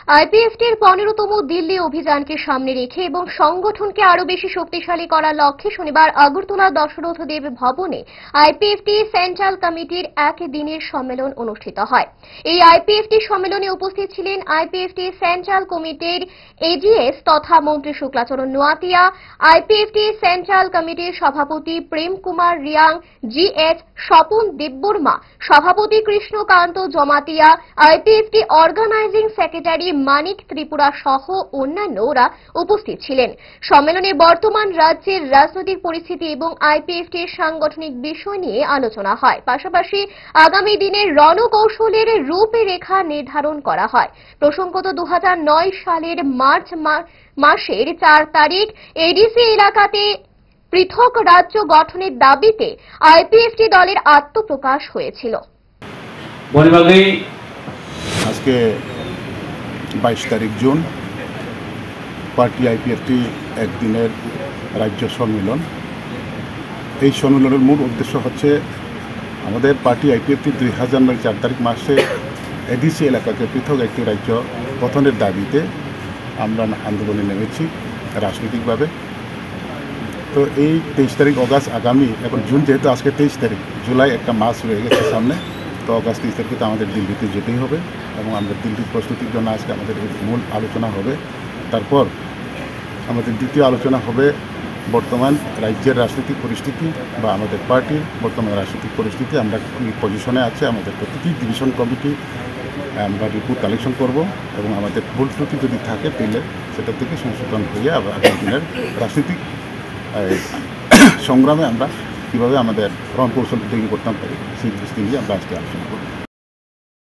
আইপিএফটির 15তম দিল্লি অভিযানকে সামনে রেখে এবং সংগঠনকে আরো বেশি শক্তিশালী করার লক্ষ্যে শনিবার আগরতলা দশরথ দেব ভবনে আইপিএফটি সেন্ট্রাল কমিটির একদিনের সম্মেলন অনুষ্ঠিত হয়। এই আইপিএফটি সম্মেলনে উপস্থিত ছিলেন আইপিএফটি সেন্ট্রাল কমিটির এজিএস তথা মন্ত্রী শুক্লাচরণ নোয়াতিয়া, আইপিএফটি সেন্ট্রাল কমিটির সভাপতি প্রেম কুমার রিয়াং, জিএচ স্বপন দেববর্মা, সভাপতি Krishnakanta Jamatia, IPFT organising secretary Manik Tripura সহ অন্যান্যরা উপস্থিত ছিলেন। সম্মেলনে বর্তমান রাজ্যের রাজনৈতিক পরিস্থিতি এবং আইপিএফটির সাংগঠনিক বিষয় নিয়ে আলোচনা হয়। পাশাপাশি আগামী দিনের রণকৌশলের রূপরেখা নির্ধারণ করা হয়। প্রসঙ্গত 2009 সালের মার্চ মাসের 4 তারিখ এডিসি এলাকাতে পৃথক রাজ্য গঠনের দাবিতে আইপিএফটি দলের আত্মপ্রকাশ হয়েছিল। আজকে 22 তারিখ জুন পার্টি আইপিএফটি একদিনের রাজ্য সম্মেলন। এই সম্মেলনের মূল উদ্দেশ্য হচ্ছে আমাদের পার্টি আইপিএফটি 2009 4 তারিখ মাসে এডিসি এলাকাকে পৃথক একটি রাজ্য গঠনের দাবিতে আমরা আন্দোলনে নেমেছি রাজনৈতিকভাবে। তো এই 23 তারিখ অগাস্ট আগামী, এখন জুন যেহেতু আজকে 23 তারিখ, জুলাই একটা মাস রয়ে গেছে সামনে, তো অগাস্ট 23 তারিখে তো আমাদের দিল্লিতে যেতেই হবে এবং আমরা দিল্লির প্রস্তুতির জন্য আজকে আমাদের মূল আলোচনা হবে। তারপর আমাদের দ্বিতীয় আলোচনা হবে বর্তমান রাজ্যের রাজনৈতিক পরিস্থিতি বা আমাদের পার্টির বর্তমান রাজনৈতিক পরিস্থিতি, আমরা কী পজিশনে আছে, আমাদের প্রতিটি ডিভিশন কমিটি আমরা রিপোর্ট কালেকশন করব এবং আমাদের ভুল ত্রুটি যদি থাকে তাহলে সেটা থেকে সংশোধন হয়ে আগামী দিনের রাজনৈতিক সংগ্রামে আমরা কীভাবে আমাদের রণকৌশল তৈরি করতে পারি সেই দৃষ্টি নিয়ে আমরা আজকে আলোচনা করব।